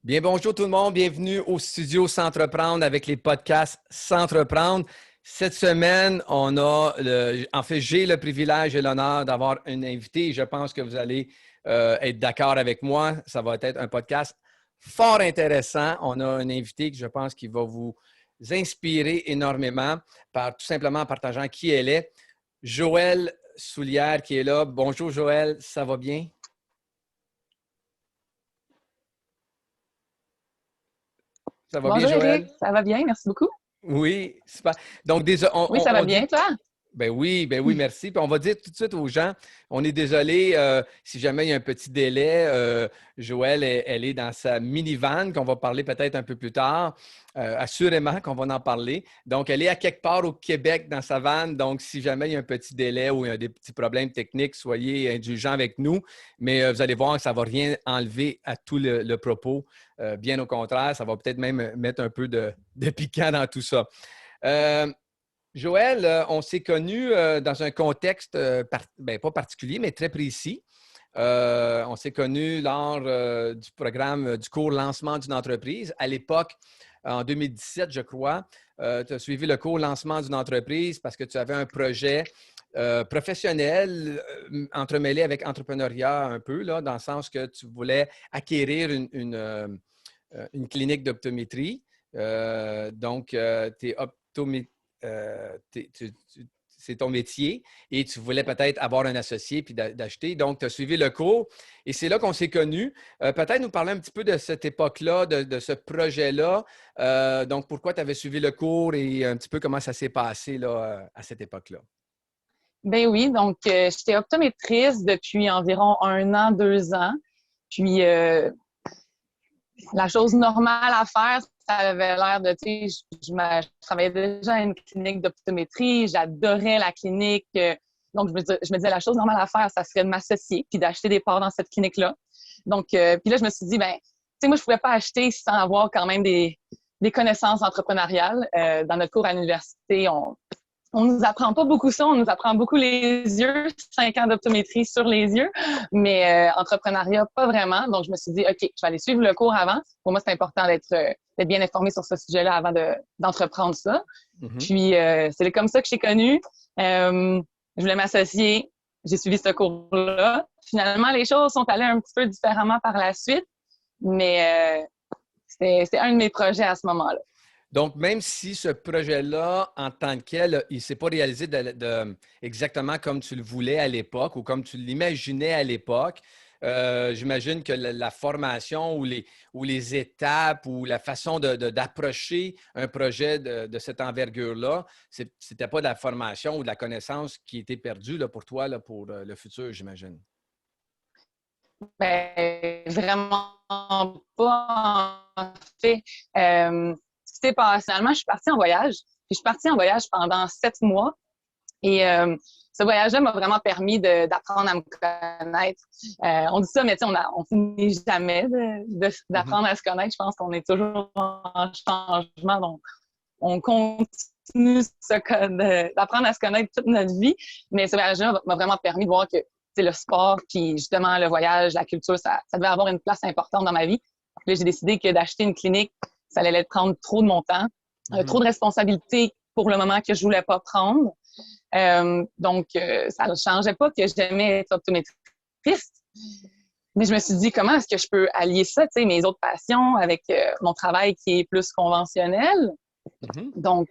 Bien, bonjour tout le monde. Bienvenue au studio S'entreprendre avec les podcasts S'entreprendre. Cette semaine, j'ai le privilège et l'honneur d'avoir une invitée. Je pense que vous allez être d'accord avec moi. Ça va être un podcast fort intéressant. On a un invité que je pense qui va vous inspirer énormément par tout simplement partageant qui elle est. Joëlle Soulière qui est là. Bonjour Joëlle, ça va bien? Ça va bien, Bonjour Eric, Joëlle? ça va bien? Merci beaucoup. Oui, super. Donc, Oui, ça va on dit, bien, toi? ben oui, merci. Puis on va dire tout de suite aux gens, on est désolé si jamais il y a un petit délai. Joëlle, elle est dans sa minivan qu'on va parler peut-être un peu plus tard. Assurément qu'on va en parler. Donc, elle est à quelque part au Québec dans sa van. Donc, si jamais il y a un petit délai ou il y a des petits problèmes techniques, soyez indulgents avec nous. Mais vous allez voir que ça ne va rien enlever à tout le propos. Bien au contraire, ça va peut-être même mettre un peu de piquant dans tout ça. Joëlle, on s'est connus dans un contexte pas particulier, mais très précis. On s'est connus lors du programme du cours Lancement d'une entreprise. À l'époque, en 2017, je crois, tu as suivi le cours Lancement d'une entreprise parce que tu avais un projet professionnel entremêlé avec entrepreneuriat un peu, là, dans le sens que tu voulais acquérir une clinique d'optométrie. Donc, tu es c'est ton métier et tu voulais peut-être avoir un associé puis d'acheter. Donc, tu as suivi le cours et c'est là qu'on s'est connus. Peut-être nous parler un petit peu de cette époque-là, de ce projet-là. Donc, pourquoi tu avais suivi le cours et un petit peu comment ça s'est passé là, à cette époque-là? Ben oui, donc j'étais optométriste depuis environ 1 an, 2 ans. Puis la chose normale à faire, ça avait l'air de, tu sais, je travaillais déjà à une clinique d'optométrie, j'adorais la clinique. Donc je me disais, la chose normale à faire, ça serait de m'associer puis d'acheter des parts dans cette clinique-là. Donc, puis là, je me suis dit, ben, tu sais, moi, je pouvais pas acheter sans avoir quand même des connaissances entrepreneuriales. Dans notre cours à l'université, on nous apprend pas beaucoup ça, on nous apprend beaucoup les yeux, 5 ans d'optométrie sur les yeux, mais entrepreneuriat, pas vraiment. Donc, je me suis dit, OK, je vais aller suivre le cours avant. Pour moi, c'est important d'être bien informé sur ce sujet-là avant d'entreprendre ça. Mm-hmm. Puis, c'est comme ça que j'ai connu. Je voulais m'associer. J'ai suivi ce cours-là. Finalement, les choses sont allées un petit peu différemment par la suite, mais c'était un de mes projets à ce moment-là. Donc, même si ce projet-là, en tant que tel, il ne s'est pas réalisé exactement comme tu le voulais à l'époque ou comme tu l'imaginais à l'époque, j'imagine que la formation ou les étapes ou la façon d'approcher un projet de cette envergure-là, ce n'était pas de la formation ou de la connaissance qui était perdue là, pour toi, là, pour le futur, j'imagine. Ben, vraiment pas, en fait. C'était pas, finalement, je suis partie en voyage. Puis je suis partie en voyage pendant 7 mois. Et ce voyage-là m'a vraiment permis d'apprendre à me connaître. On dit ça, mais on finit jamais Mm-hmm. d'apprendre à se connaître. Je pense qu'on est toujours en changement. Donc, on continue d'apprendre à se connaître toute notre vie. Mais ce voyage-là m'a vraiment permis de voir que le sport, puis justement le voyage, la culture, ça devait avoir une place importante dans ma vie. Puis là, j'ai décidé que d'acheter une clinique, ça allait prendre trop de mon temps, trop de responsabilités pour le moment que je voulais pas prendre. Donc, ça ne changeait pas que j'aimais être optométriste. Mais je me suis dit, comment est-ce que je peux allier ça, tu sais, mes autres passions avec mon travail qui est plus conventionnel? Mm-hmm. Donc,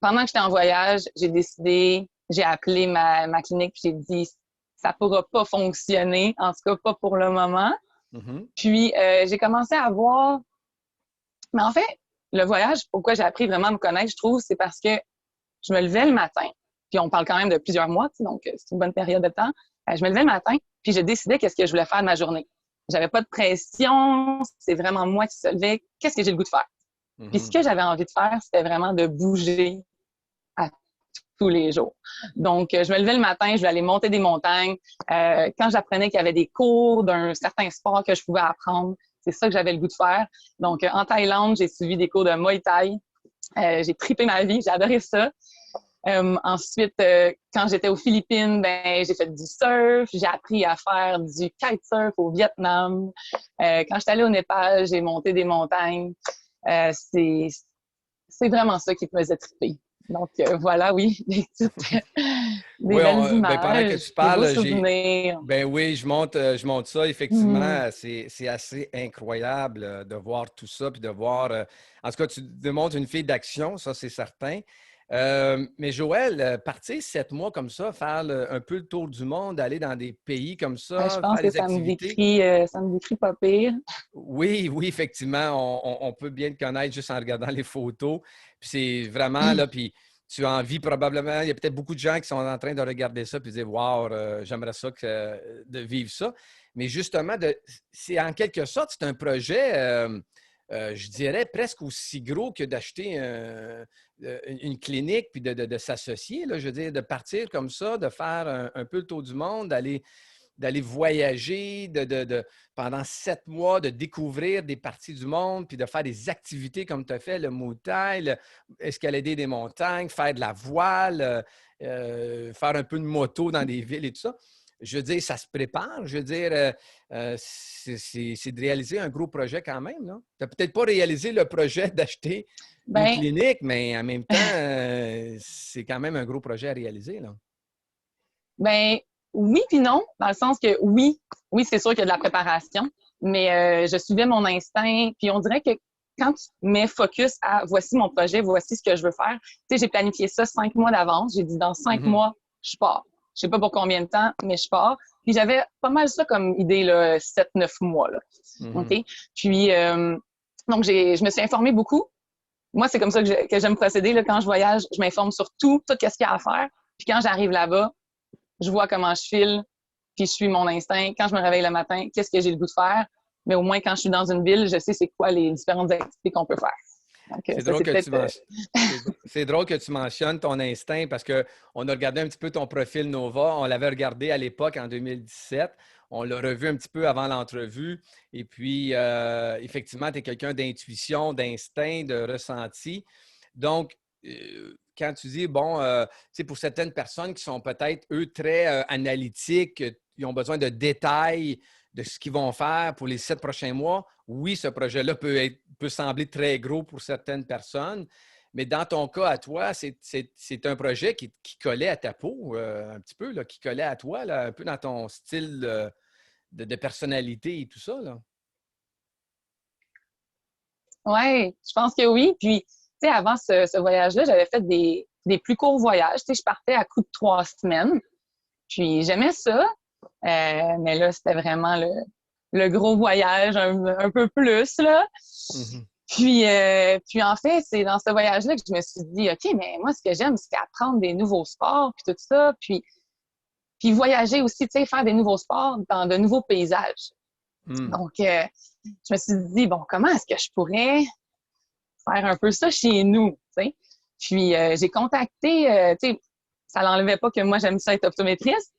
pendant que j'étais en voyage, j'ai appelé ma clinique, puis j'ai dit, ça ne pourra pas fonctionner, en tout cas pas pour le moment. Mm-hmm. Puis, j'ai commencé à voir. Mais en fait, le voyage, pourquoi j'ai appris vraiment à me connaître, je trouve, c'est parce que je me levais le matin, puis on parle quand même de plusieurs mois, donc c'est une bonne période de temps. Je me levais le matin, puis je décidais qu'est-ce que je voulais faire de ma journée. J'avais pas de pression, c'est vraiment moi qui se levais. Qu'est-ce que j'ai le goût de faire? Puis ce Mm-hmm. que j'avais envie de faire, c'était vraiment de bouger à tous les jours. Donc, je me levais le matin, je voulais aller monter des montagnes. Quand j'apprenais qu'il y avait des cours d'un certain sport que je pouvais apprendre, c'est ça que j'avais le goût de faire. Donc, en Thaïlande, j'ai suivi des cours de Muay Thai. J'ai trippé ma vie, j'ai adoré ça. Ensuite, quand j'étais aux Philippines, ben, j'ai fait du surf. J'ai appris à faire du kitesurf au Vietnam. Quand j'étais allée au Népal, j'ai monté des montagnes. C'est vraiment ça qui me faisait triper. Donc, voilà, oui, des Oui, belles ben, pendant que images, tu des beaux parles, souvenirs. ben oui, je monte ça. Mhm. Effectivement, c'est assez incroyable de voir tout ça, puis de voir. En tout cas, tu démontres une fille d'action, ça, c'est certain. Mais Joël, partir 7 mois comme ça, faire un peu le tour du monde, aller dans des pays comme Je ça, pense faire que des activités. ça me décrit pas pire. Oui, oui, effectivement, on peut bien te connaître juste en regardant les photos. Puis c'est vraiment là, puis tu as envie probablement, il y a peut-être beaucoup de gens qui sont en train de regarder ça puis de dire Wow, j'aimerais ça de vivre ça. Mais justement, c'est en quelque sorte, c'est un projet, je dirais, presque aussi gros que d'acheter une clinique puis de s'associer. Là, je veux dire, de partir comme ça, de faire un peu le tour du monde, d'aller voyager pendant 7 mois, de découvrir des parties du monde, puis de faire des activités comme tu as fait, le Muay Thai, escalader des montagnes, faire de la voile, faire un peu de moto dans des villes et tout ça. Je veux dire, ça se prépare. Je veux dire, c'est de réaliser un gros projet quand même. Tu n'as peut-être pas réalisé le projet d'acheter une Ben, clinique, mais en même temps, c'est quand même un gros projet à réaliser. Là. ben, oui puis non, dans le sens que oui, c'est sûr qu'il y a de la préparation, mais je suivais mon instinct. Puis on dirait que quand tu mets focus à voici mon projet, voici ce que je veux faire, tu sais, j'ai planifié ça 5 mois d'avance. J'ai dit dans cinq Mhm, mois, je pars. Je sais pas pour combien de temps, mais je pars. Puis j'avais pas mal ça comme idée, là, 7, 9 mois, là. OK? mhm. Puis, donc, je me suis informée beaucoup. Moi, c'est comme ça que j'aime procéder. Là, quand je voyage, je m'informe sur tout ce qu'il y a à faire. Puis quand j'arrive là-bas, je vois comment je file, puis je suis mon instinct. Quand je me réveille le matin, qu'est-ce que j'ai le goût de faire? Mais au moins, quand je suis dans une ville, je sais c'est quoi les différentes activités qu'on peut faire. Donc, C'est ça, drôle c'est que tu peut-être... mentionnes. C'est drôle que tu mentionnes ton instinct parce qu'on a regardé un petit peu ton profil Nova. On l'avait regardé à l'époque en 2017. On l'a revu un petit peu avant l'entrevue. Et puis, effectivement, tu es quelqu'un d'intuition, d'instinct, de ressenti. Donc, quand tu dis, bon, tu sais, pour certaines personnes qui sont peut-être, eux, très analytiques, ils ont besoin de détails de ce qu'ils vont faire pour les 7 prochains mois, oui, ce projet-là peut sembler très gros pour certaines personnes, mais dans ton cas, à toi, c'est un projet qui collait à ta peau un petit peu, là, qui collait à toi, là, un peu dans ton style de personnalité et tout ça. Là. Ouais, je pense que oui. Puis, tu sais, avant ce voyage-là, j'avais fait des plus courts voyages. Tu sais, je partais à coup de 3 semaines. Puis, j'aimais ça. Mais là, c'était vraiment le gros voyage, un peu plus, là. Mhm. Puis en fait, c'est dans ce voyage-là que je me suis dit, OK, mais moi, ce que j'aime, c'est apprendre des nouveaux sports, puis tout ça, puis voyager aussi, tu sais, faire des nouveaux sports dans de nouveaux paysages. Mm. Donc, je me suis dit, bon, comment est-ce que je pourrais faire un peu ça chez nous, tu sais? Puis, j'ai contacté, tu sais, ça l'enlevait pas que moi, j'aime ça être optométriste.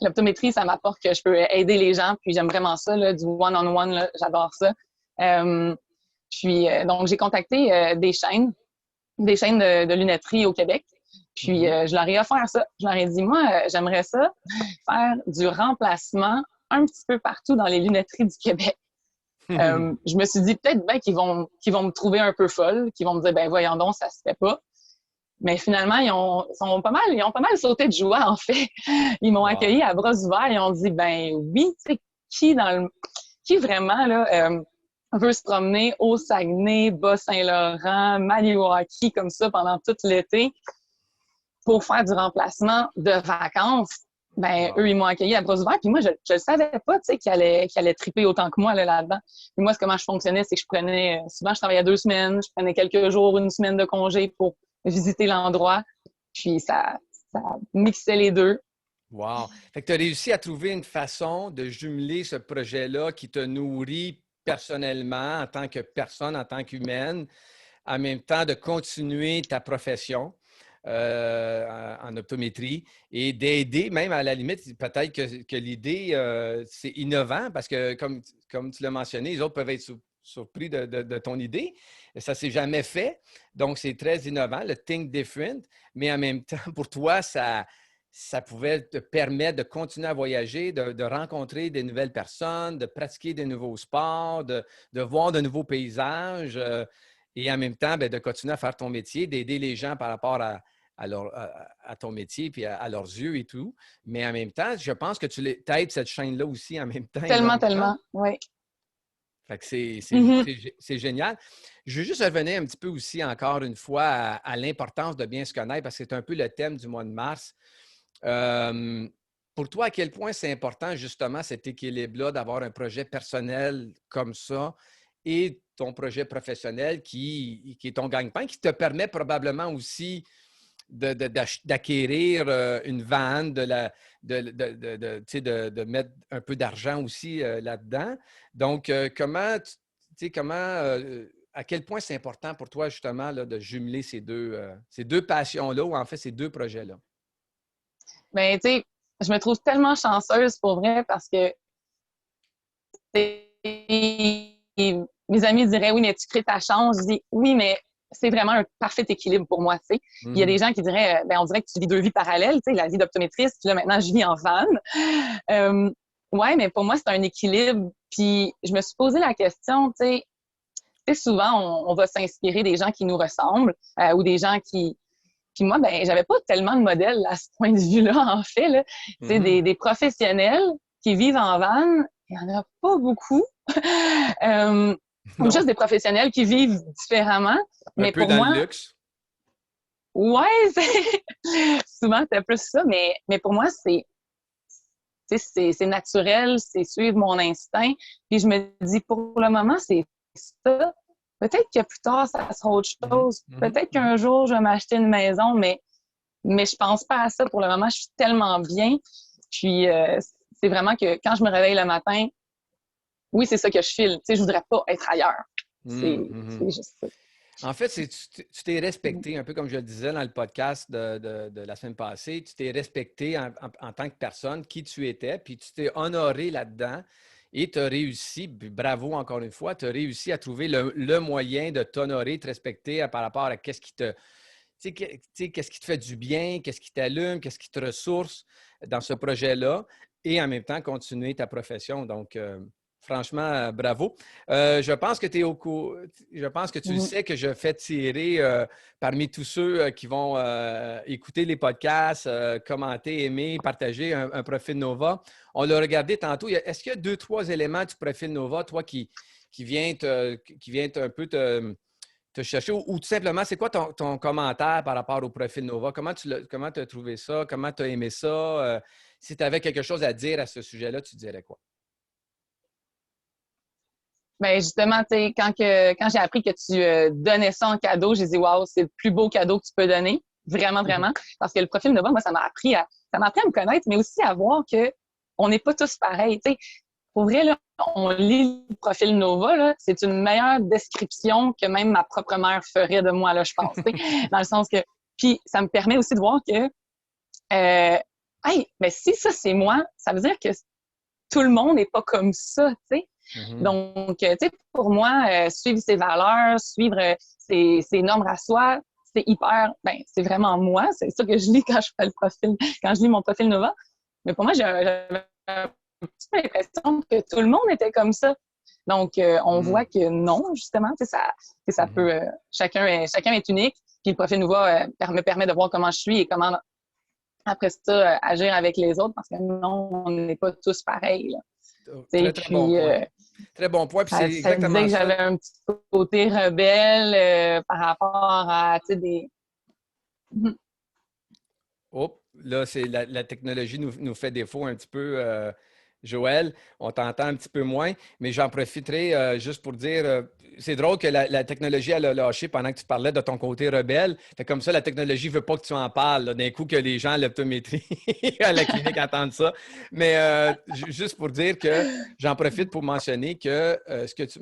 L'optométrie, ça m'apporte que je peux aider les gens, puis j'aime vraiment ça, là, du one-on-one, là, j'adore ça. Euh, donc, j'ai contacté des chaînes de lunetterie au Québec. Puis, Mhm. je leur ai offert ça. Je leur ai dit, moi, j'aimerais ça faire du remplacement un petit peu partout dans les lunetteries du Québec. Je me suis dit peut-être bien qu'ils vont me trouver un peu folle, qu'ils vont me dire, ben voyons donc, ça se fait pas. Mais finalement, ils ont pas mal sauté de joie, en fait. Ils m'ont Wow. accueilli à bras ouverts. Ils ont dit, ben oui, tu sais, qui vraiment, là, veut se promener au Saguenay, Bas-Saint-Laurent, Maniwaki, comme ça, pendant tout l'été, pour faire du remplacement de vacances. Ben, eux, Wow. ils m'ont accueilli à bras ouverts. Puis moi, je ne savais pas, tu sais, qu'ils allaient triper autant que moi, là-dedans. Puis moi, comment je fonctionnais, c'est que je prenais, souvent, je travaillais 2 semaines, je prenais quelques jours, une semaine de congé pour visiter l'endroit. Puis ça mixait les deux. Wow. Fait que tu as réussi à trouver une façon de jumeler ce projet-là qui te nourrit personnellement en tant que personne, en tant qu'humaine, en même temps de continuer ta profession en optométrie et d'aider, même à la limite, peut-être que l'idée, c'est innovant parce que, comme tu l'as mentionné, les autres peuvent être surpris de ton idée. Ça ne s'est jamais fait. Donc, c'est très innovant, le Think Different. Mais en même temps, pour toi, ça pouvait te permettre de continuer à voyager, de rencontrer des nouvelles personnes, de pratiquer des nouveaux sports, de voir de nouveaux paysages et en même temps, bien, de continuer à faire ton métier, d'aider les gens par rapport à ton métier puis à leurs yeux et tout. Mais en même temps, je pense que tu aides cette chaîne-là aussi en même temps Tellement, énormément. tellement, oui. Fait que Mhm. c'est génial. Je veux juste revenir un petit peu aussi, encore une fois, à l'importance de bien se connaître parce que c'est un peu le thème du mois de mars. Euh, pour toi, à quel point c'est important justement cet équilibre-là d'avoir un projet personnel comme ça et ton projet professionnel qui est ton gagne-pain, qui te permet probablement aussi d'acquérir une vanne, tu sais, de mettre un peu d'argent aussi là-dedans. Donc, à quel point c'est important pour toi justement là, de jumeler ces deux passions-là ou en fait ces deux projets-là? Ben, tu sais, je me trouve tellement chanceuse pour vrai parce que mes amis diraient oui, mais tu crées ta chance. Je dis oui, mais c'est vraiment un parfait équilibre pour moi. Tu sais. Il y a des gens qui diraient ben, on dirait que tu vis deux vies parallèles, tu sais, la vie d'optométriste, puis là maintenant je vis en van. Ouais, mais pour moi, c'est un équilibre. Puis je me suis posé la question, tu sais, souvent, on va s'inspirer des gens qui nous ressemblent ou des gens qui. Puis moi, ben, j'avais pas tellement de modèles à ce point de vue-là, en fait. Là. Tu sais, des professionnels qui vivent en van, il y en a pas beaucoup. euh, ou Non, juste des professionnels qui vivent différemment. un Mais peu pour dans le moi, luxe. ouais, souvent, c'est plus ça. Mais pour moi, c'est naturel, c'est suivre mon instinct. Puis je me dis, pour le moment, c'est ça. Peut-être que plus tard, ça sera autre Mhm, chose. mhm, Peut-être mhm. qu'un jour, je vais m'acheter une maison, mais je pense pas à ça. Pour le moment, je suis tellement bien. Puis, c'est vraiment que quand je me réveille le matin, oui, c'est ça que je file. Tu sais, je voudrais pas être ailleurs. Mhm, mhm. C'est juste ça. En fait, tu t'es respecté, un peu comme je le disais dans le podcast de la semaine passée, tu t'es respecté en tant que personne, qui tu étais, puis tu t'es honoré là-dedans et tu as réussi, puis bravo encore une fois, tu as réussi à trouver le moyen de t'honorer, de te respecter par rapport à qu'est-ce qui te, tu sais, qu'est-ce qui te fait du bien, qu'est-ce qui t'allume, qu'est-ce qui te ressource dans ce projet-là et en même temps continuer ta profession. Donc, franchement, bravo. Je pense que je pense que tu le Mhm. sais que je fais tirer parmi tous ceux qui vont écouter les podcasts, commenter, aimer, partager un profil Nova. On l'a regardé tantôt. Est-ce qu'il y a deux, trois éléments du profil Nova, toi, qui vient un peu te chercher ou tout simplement, c'est quoi ton commentaire par rapport au profil Nova? Comment tu as trouvé ça? Comment tu as aimé ça? Si tu avais quelque chose à dire à ce sujet-là, tu dirais quoi? Ben justement, tu sais, quand j'ai appris que tu donnais ça en cadeau, j'ai dit waouh, c'est le plus beau cadeau que tu peux donner, vraiment vraiment, parce que le profil Nova, moi ça m'a appris à me connaître, mais aussi à voir que on n'est pas tous pareils. Tu sais, pour vrai là, on lit le profil Nova là, c'est une meilleure description que même ma propre mère ferait de moi là, je pense. Tu sais, dans le sens que, puis ça me permet aussi de voir que, hey, ben si ça c'est moi, ça veut dire que tout le monde n'est pas comme ça, tu sais. Mhm. Donc, tu sais, pour moi, suivre ses valeurs, suivre ses normes à soi, c'est hyper, ben, c'est vraiment moi. C'est ça que je lis quand je fais le profil, quand je lis mon profil Nova. Mais pour moi, j'avais un petit peu l'impression que tout le monde était comme ça. Donc, on voit Mhm. que non, justement, tu sais, ça Mhm. peut, chacun est unique. Puis le profil Nova me permet de voir comment je suis et comment, après ça, agir avec les autres parce que non, on n'est pas tous pareils. Là. Très, Et très bon puis, point. Très bon point. Puis c'est ça disait exactement que ça. j'avais un petit côté rebelle par rapport à, tu sais, des... Mhm. Oh, là, c'est la technologie nous fait défaut un petit peu, Joël. On t'entend un petit peu moins, mais j'en profiterai juste pour dire, c'est drôle que la technologie, elle a lâché pendant que tu parlais de ton côté rebelle. Fait comme ça, la technologie ne veut pas que tu en parles, là, d'un coup que les gens à l'optométrie à la clinique entendent ça. Mais juste pour dire que j'en profite pour mentionner que ce que tu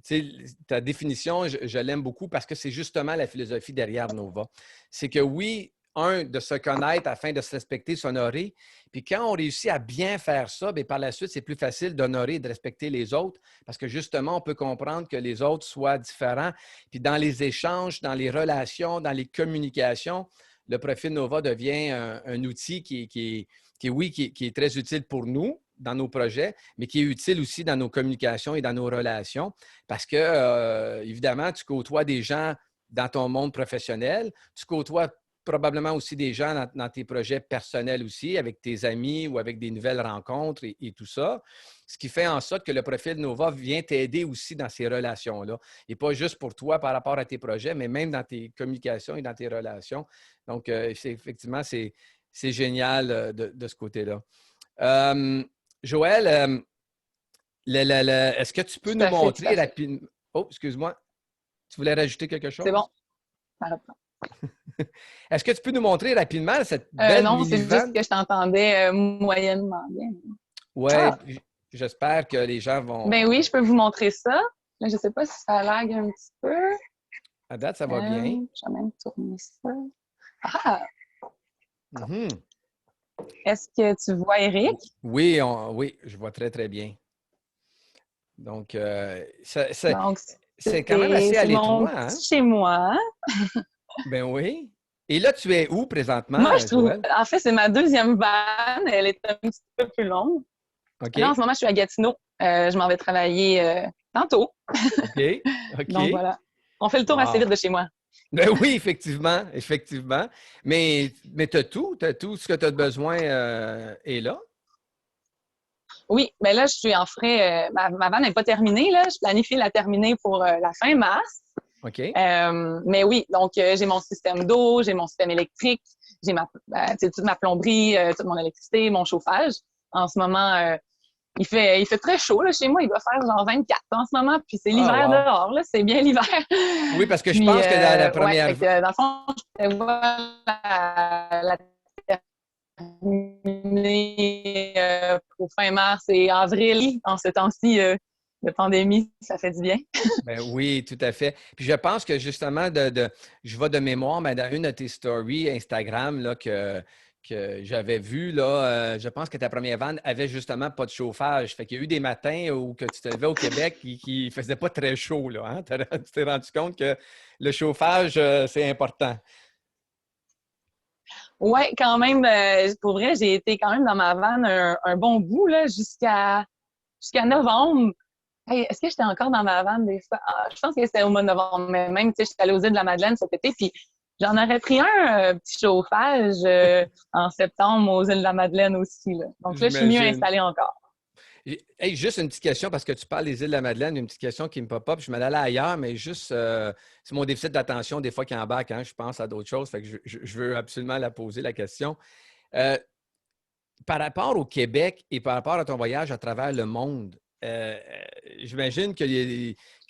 sais, ta définition, je l'aime beaucoup parce que c'est justement la philosophie derrière Nova. C'est que oui, de se connaître afin de se respecter, s'honorer. Puis quand on réussit à bien faire ça, bien, par la suite, c'est plus facile d'honorer et de respecter les autres parce que justement, on peut comprendre que les autres soient différents. Puis dans les échanges, dans les relations, dans les communications, le profil Nova devient un outil qui est très utile pour nous dans nos projets, mais qui est utile aussi dans nos communications et dans nos relations parce que, évidemment, tu côtoies des gens dans ton monde professionnel, tu côtoies probablement aussi des gens dans tes projets personnels aussi, avec tes amis ou avec des nouvelles rencontres et tout ça. Ce qui fait en sorte que le profil Nova vient t'aider aussi dans ces relations-là. Et pas juste pour toi par rapport à tes projets, mais même dans tes communications et dans tes relations. Donc, effectivement, c'est génial de ce côté-là. Joël, est-ce que tu peux Tout nous à fait, tout montrer à fait. rapidement... Oh, excuse-moi. Tu voulais rajouter quelque C'est bon, chose? ça reprend. Est-ce que tu peux nous montrer rapidement cette belle Non, c'est juste minivan? que je t'entendais moyennement bien. Oui, Ah, j'espère que les gens vont... ben oui, je peux vous montrer ça. Là, je ne sais pas si ça lag un petit peu. À date, ça va bien. Je vais même tourner ça. Ah, Mhm. est-ce que tu vois Eric? Oui, oui, je vois très, très bien. Donc, Donc, c'est quand même assez à c'est mon l'étroit, hein? petit chez moi. Ben oui. Et là, tu es où Moi, présentement, je trouve, Joël? en fait, c'est ma deuxième vanne. Elle est un petit peu plus longue. Là, en OK. ce moment, je suis à Gatineau. Je m'en vais travailler tantôt. OK. Donc, OK. voilà. On fait le tour assez vite Wow. de chez moi. Ben oui, effectivement, effectivement. Mais tu as tout ce que tu as besoin est là. Oui, mais là, je suis en frais. Ma vanne n'est pas terminée. Là. Je planifie la terminer pour la fin mars. OK. Mais oui, donc j'ai mon système d'eau, j'ai mon système électrique, j'ai toute ma plomberie, toute mon électricité, mon chauffage. En ce moment, il fait très chaud là, chez moi. Il doit faire genre 24 en ce moment, puis c'est Ah, l'hiver wow. dehors. Là, c'est bien l'hiver. Oui, parce que je Puis, pense que dans la ouais, première... fait que dans le fond, je prévois la terminer pour fin mars et avril. En ce temps-ci de pandémie, ça fait du bien. Ben oui, tout à fait. Puis je pense que justement, je vais de mémoire, mais dans une de tes stories Instagram là, que j'avais vu, là, je pense que ta première vanne avait justement pas de chauffage. Fait qu'il y a eu des matins où que tu te levais au Québec qui ne faisait pas très chaud, là, hein? Tu t'es rendu compte que le chauffage, c'est important. Ouais, quand même, pour vrai, j'ai été quand même dans ma vanne un bon bout là, jusqu'à novembre. Hey, est-ce que j'étais encore dans ma vanne des fois? Ah, je pense que c'était au mois de novembre, mais même, tu sais, j'étais allée aux îles de la Madeleine cet été, puis j'en aurais pris un petit chauffage en septembre aux îles de la Madeleine aussi. Là. Donc là, je suis mieux J'imagine. installée encore. Hey, juste une petite question, parce que tu parles des îles de la Madeleine, une petite question qui me pop-up. Je m'en allais ailleurs, mais juste, c'est mon déficit d'attention des fois qui embarque, hein, je pense à d'autres choses, fait que je veux absolument la poser, la question. Euh, Par rapport au Québec et par rapport à ton voyage à travers le monde, j'imagine que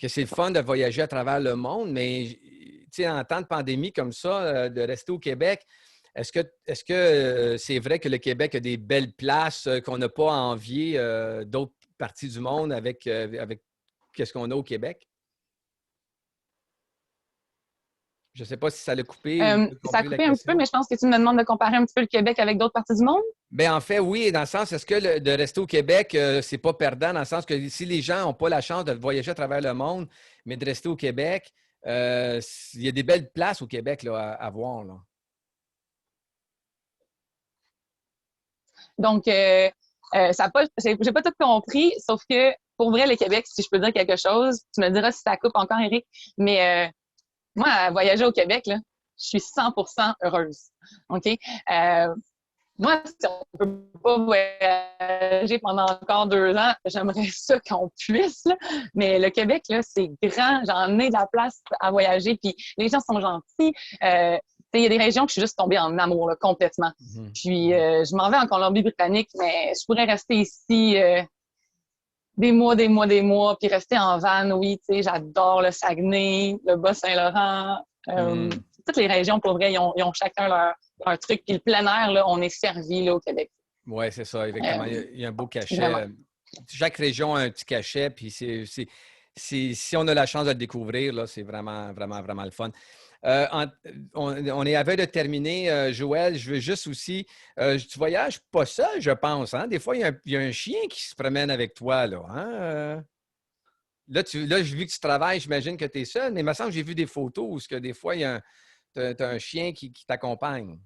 c'est le fun de voyager à travers le monde, mais en temps de pandémie comme ça, de rester au Québec, est-ce que c'est vrai que le Québec a des belles places qu'on n'a pas à envier d'autres parties du monde avec qu'est-ce qu'on a au Québec? Je ne sais pas si ça l'a coupé ou tu as Ça a compris la coupé un petit peu, question. mais je pense que tu me demandes de comparer un petit peu le Québec avec d'autres parties du monde. Bien, en fait, oui, dans le sens, est-ce que de rester au Québec, c'est pas perdant, dans le sens que si les gens n'ont pas la chance de voyager à travers le monde, mais de rester au Québec, il y a des belles places au Québec là, à voir. Là. Donc, j'ai pas tout compris, sauf que pour vrai, le Québec, si je peux dire quelque chose, tu me diras si ça coupe encore, Eric, mais moi, à voyager au Québec, là, je suis 100% heureuse. OK? Moi, si on peut pas voyager pendant encore 2 ans, j'aimerais ça qu'on puisse, là. Mais le Québec, là, c'est grand. J'en ai de la place à voyager. Puis les gens sont gentils. Il y a des régions que je suis juste tombée en amour, là, complètement. Mhm. Puis Mhm. je m'en vais en Colombie-Britannique, mais je pourrais rester ici des mois, des mois, des mois, puis rester en van, oui, tu sais, j'adore le Saguenay, le Bas-Saint-Laurent. Mhm. Toutes les régions, pour vrai, ils ont chacun leur truc. Puis le plein air, là, on est servi là, au Québec. Oui, c'est ça, effectivement. Euh, Il y a un beau Vraiment. cachet. Chaque région a un petit cachet, puis si on a la chance de le découvrir, là, c'est vraiment, vraiment, vraiment le fun. On est à veille de terminer, Joël. Je veux juste aussi, tu voyages pas seul, je pense. Hein? Des fois, il y a un chien qui se promène avec toi. Là, hein? Là, j'ai vu que tu travailles, j'imagine que tu es seul, mais il me semble que j'ai vu des photos où que des fois, tu as un chien qui t'accompagne.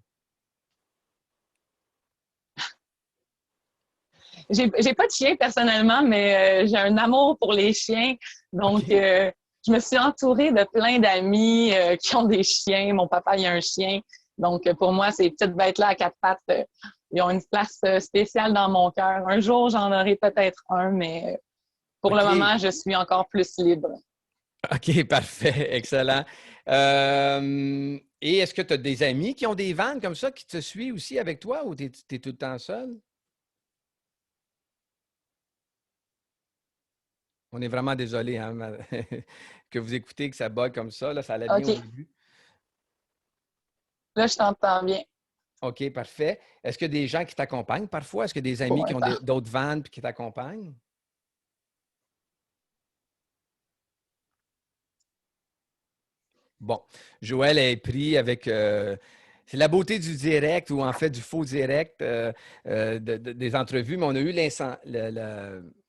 J'ai pas de chien personnellement, mais j'ai un amour pour les chiens. Donc, OK. je me suis entourée de plein d'amis qui ont des chiens. Mon papa, il a un chien. Donc, pour moi, ces petites bêtes-là à quatre pattes, ils ont une place spéciale dans mon cœur. Un jour, j'en aurai peut-être un, mais pour le OK. moment, je suis encore plus libre. OK, parfait. Excellent. Et est-ce que tu as des amis qui ont des vannes comme ça qui te suivent aussi avec toi ou tu es tout le temps seul? On est vraiment désolé hein, que vous écoutez que ça bug comme ça. Là, ça allait bien au OK, début. là, je t'entends bien OK, parfait. Est-ce qu'il y a des gens qui t'accompagnent parfois? Est-ce qu'il y a des pour amis qui ont l'instant. d'autres vannes et qui t'accompagnent? Bon, Joël est pris avec. C'est la beauté du direct ou en fait du faux direct des entrevues, mais on a eu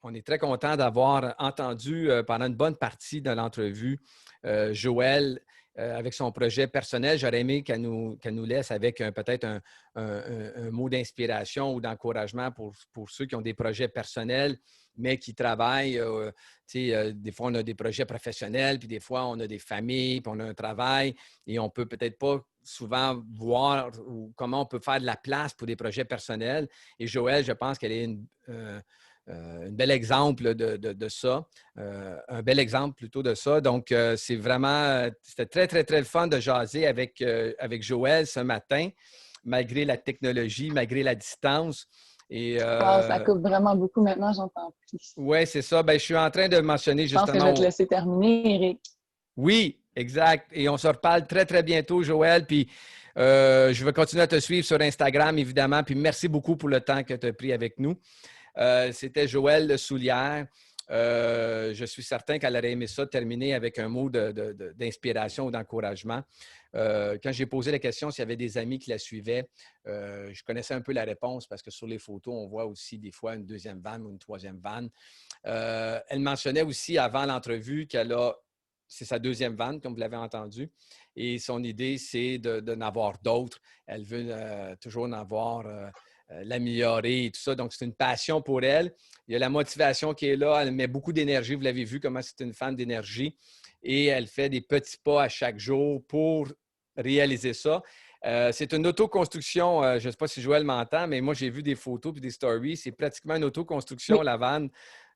on est très content d'avoir entendu pendant une bonne partie de l'entrevue Joël avec son projet personnel. J'aurais aimé qu'elle nous laisse avec peut-être un mot d'inspiration ou d'encouragement pour ceux qui ont des projets personnels, mais qui travaillent. Des fois, on a des projets professionnels, puis des fois, on a des familles, puis on a un travail, et on ne peut peut-être pas souvent voir comment on peut faire de la place pour des projets personnels. Et Joël, je pense qu'elle est un bel exemple de ça, un bel exemple plutôt de ça. Donc, c'était très, très, très le fun de jaser avec Joël ce matin, malgré la technologie, malgré la distance. Et Wow, ça coupe vraiment beaucoup maintenant, j'entends plus. oui, c'est ça. Ben, je suis en train de mentionner Je pense que je vais te justement. laisser terminer, Eric. Oui, exact. Et on se reparle très, très bientôt, Joël. Puis je vais continuer à te suivre sur Instagram, évidemment. Puis merci beaucoup pour le temps que tu as pris avec nous. C'était Joël Soulière. Je suis certain qu'elle aurait aimé ça terminer avec un mot d'inspiration ou d'encouragement. Quand j'ai posé la question s'il y avait des amis qui la suivaient, je connaissais un peu la réponse parce que sur les photos, on voit aussi des fois une deuxième vanne ou une troisième vanne. Elle mentionnait aussi avant l'entrevue c'est sa deuxième vanne, comme vous l'avez entendu. Et son idée, c'est de n'avoir d'autres. Elle veut toujours en avoir, l'améliorer et tout ça. Donc, c'est une passion pour elle. Il y a la motivation qui est là. Elle met beaucoup d'énergie. Vous l'avez vu, comment c'est une femme d'énergie. Et elle fait des petits pas à chaque jour pour réaliser ça. C'est une autoconstruction. Je ne sais pas si Joël m'entend, mais moi, j'ai vu des photos et des stories. C'est pratiquement une autoconstruction, Oui. la vanne.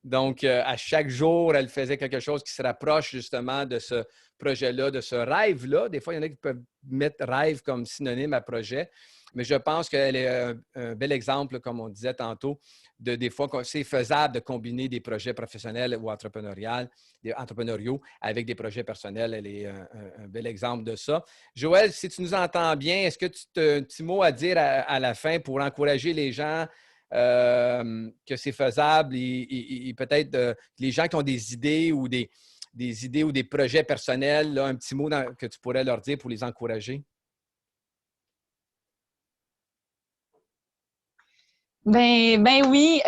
Donc, à chaque jour, elle faisait quelque chose qui se rapproche justement de ce projet-là, de ce rêve-là. Des fois, il y en a qui peuvent mettre rêve comme synonyme à projet. Mais je pense qu'elle est un bel exemple, comme on disait tantôt, des fois, c'est faisable de combiner des projets professionnels ou entrepreneuriaux avec des projets personnels. Elle est un bel exemple de ça. Joël, si tu nous entends bien, est-ce que tu as un petit mot à dire à la fin pour encourager les gens que c'est faisable et peut-être les gens qui ont des idées ou des idées ou des projets personnels, là, un petit mot que tu pourrais leur dire pour les encourager? Ben oui,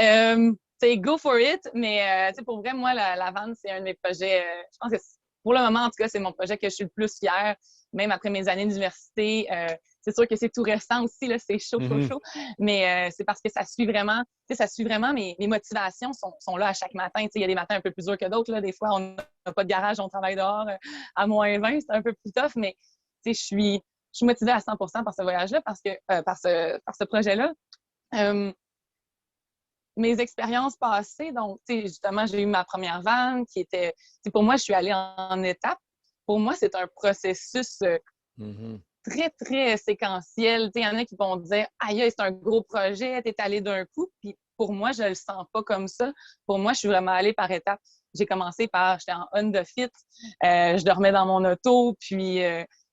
c'est go for it, mais pour vrai, moi, la vente, c'est un de mes projets. Je pense que pour le moment, en tout cas, c'est mon projet que je suis le plus fière, même après mes années d'université. C'est sûr que c'est tout récent aussi, là, c'est chaud, chaud, Mhm. chaud, mais c'est parce que ça suit vraiment mes motivations sont là à chaque matin. Il y a des matins un peu plus durs que d'autres. Là. Des fois, on n'a pas de garage, on travaille dehors à -20, c'est un peu plus tough, mais je suis motivée à 100% par ce voyage-là, par ce projet-là. Euh, Mes expériences passées, donc, justement, j'ai eu ma première vanne qui était, pour moi, je suis allée en étapes. Pour moi, c'est un processus Mhm. très, très séquentiel. Il y en a qui vont dire, aïe, c'est un gros projet, t'es allé d'un coup. Puis pour moi, je le sens pas comme ça. Pour moi, je suis vraiment allée par étapes. J'ai commencé j'étais en Honda Fit, je dormais dans mon auto, puis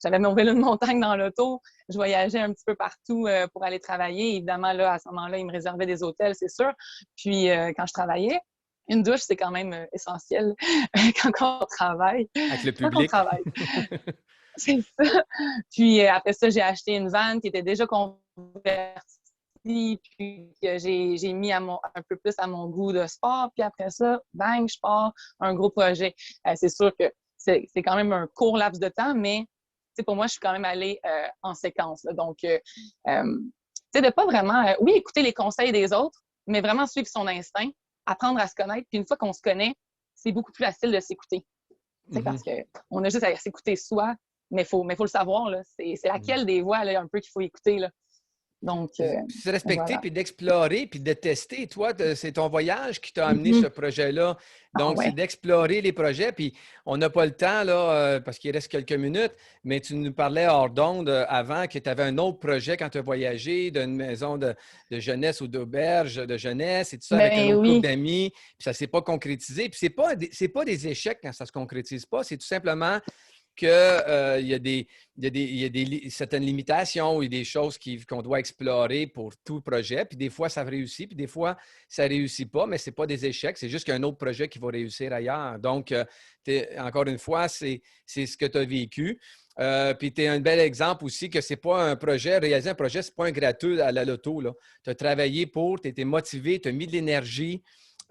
j'avais mon vélo de montagne dans l'auto. Je voyageais un petit peu partout pour aller travailler. Évidemment, là, à ce moment-là, ils me réservaient des hôtels, c'est sûr. Puis quand je travaillais, une douche, c'est quand même essentiel quand on travaille. Avec le Quand on public. travaille. C'est ça. Puis après ça, j'ai acheté une vanne qui était déjà convertie, puis que j'ai mis un peu plus à mon goût de sport. Puis après ça, bang, je pars un gros projet. C'est sûr que c'est quand même un court laps de temps, mais pour moi, je suis quand même allée en séquence. Là. Donc, de pas vraiment, oui, écouter les conseils des autres, mais vraiment suivre son instinct, apprendre à se connaître. Puis une fois qu'on se connaît, c'est beaucoup plus facile de s'écouter. Parce qu'on a juste à s'écouter soi, mais faut le savoir. C'est laquelle des voix là, un peu qu'il faut écouter. Là. Donc, se respecter, voilà. puis d'explorer, puis de tester. Toi, c'est ton voyage qui t'a amené ce projet-là. Donc, c'est d'explorer les projets. Puis, on n'a pas le temps, là, parce qu'il reste quelques minutes, mais tu nous parlais hors d'onde avant que tu avais un autre projet quand tu as voyagé, d'une maison de jeunesse ou d'auberge de jeunesse et tout ça, avec un autre groupe d'amis. Puis, ça ne s'est pas concrétisé. Puis, c'est pas des échecs quand ça ne se concrétise pas. C'est tout simplement qu'il y a certaines limitations ou des choses qu'on doit explorer pour tout projet. Puis des fois, ça réussit, puis des fois, ça ne réussit pas, mais ce n'est pas des échecs, c'est juste qu'il y a un autre projet qui va réussir ailleurs. Donc, encore une fois, c'est ce que tu as vécu. Puis tu es un bel exemple aussi que ce n'est pas un projet, réaliser un projet, ce n'est pas un gratuit à la loto. Tu as travaillé pour, tu étais motivé, tu as mis de l'énergie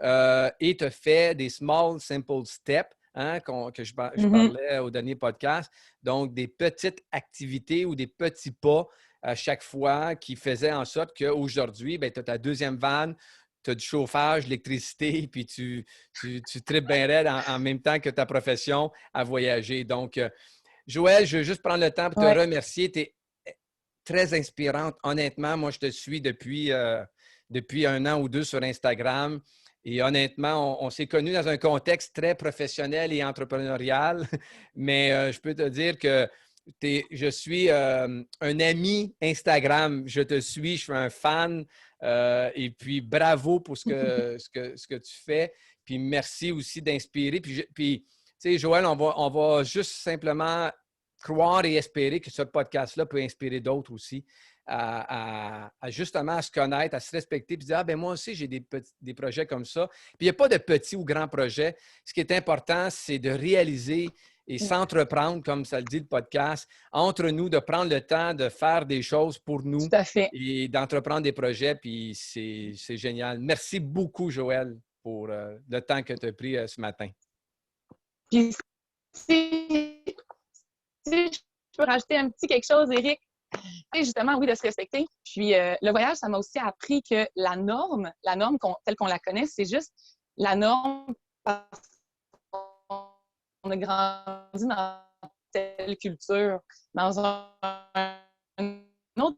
et tu as fait des small, simple steps. Hein, que je parlais au dernier podcast. Donc, des petites activités ou des petits pas à chaque fois qui faisaient en sorte qu'aujourd'hui, tu as ta deuxième vanne, tu as du chauffage, de l'électricité, puis tu tripes bien raide en même temps que ta profession à voyager. Donc, Joëlle, je veux juste prendre le temps pour te remercier. Tu es très inspirante. Honnêtement, moi, je te suis depuis 1 an ou 2 sur Instagram. Et honnêtement, on s'est connus dans un contexte très professionnel et entrepreneurial, mais je peux te dire que je suis un ami Instagram. Je te suis, je suis un fan. Et puis, bravo pour ce que tu fais. Puis, merci aussi d'inspirer. Puis tu sais, Joëlle, on va juste simplement croire et espérer que ce podcast-là peut inspirer d'autres aussi. À justement à se connaître, à se respecter, puis dire, moi aussi, j'ai des projets comme ça. Puis il n'y a pas de petits ou grands projets. Ce qui est important, c'est de réaliser et s'entreprendre, comme ça le dit le podcast, entre nous, de prendre le temps de faire des choses pour nous. Tout à fait. Et d'entreprendre des projets, puis c'est génial. Merci beaucoup, Joëlle, pour le temps que tu as pris ce matin. Puis, si je peux rajouter un petit quelque chose, Éric, justement, oui, de se respecter. Puis, le voyage, ça m'a aussi appris que la norme telle qu'on la connaît, c'est juste la norme parce qu'on a grandi dans telle culture. Dans un autre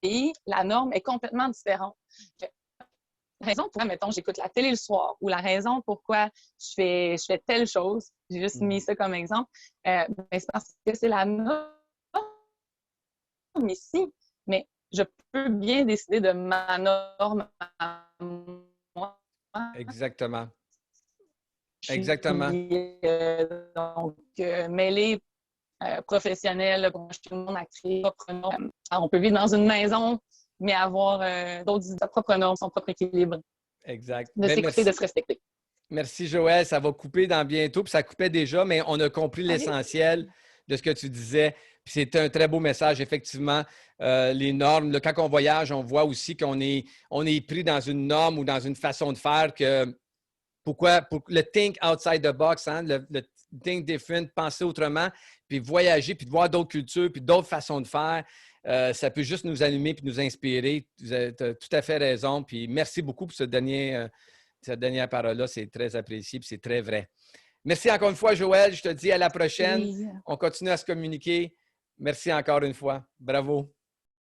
pays, la norme est complètement différente. La raison pourquoi, mettons, j'écoute la télé le soir ou la raison pourquoi je fais telle chose, j'ai juste mis ça comme exemple, c'est parce que c'est la norme ici, mais je peux bien décider de ma norme à moi. Exactement. Exactement. Donc, mêler professionnel, tout le monde a créé son propre norme. On peut vivre dans une maison, mais avoir sa propre norme, son propre équilibre. Exact. De s'écouter, de se respecter. Merci, Joëlle. Ça va couper dans bientôt. Puis ça coupait déjà, mais on a compris l'essentiel de ce que tu disais. Puis c'est un très beau message, effectivement. Les normes, là, quand on voyage, on voit aussi qu'on est pris dans une norme ou dans une façon de faire que pour le think outside the box, hein, le think different, penser autrement, puis voyager, puis de voir d'autres cultures, puis d'autres façons de faire. Ça peut juste nous allumer puis nous inspirer. Tu as tout à fait raison. Puis merci beaucoup pour cette dernière parole-là. C'est très apprécié puis c'est très vrai. Merci encore une fois, Joëlle. Je te dis à la prochaine. Oui. On continue à se communiquer. Merci encore une fois. Bravo.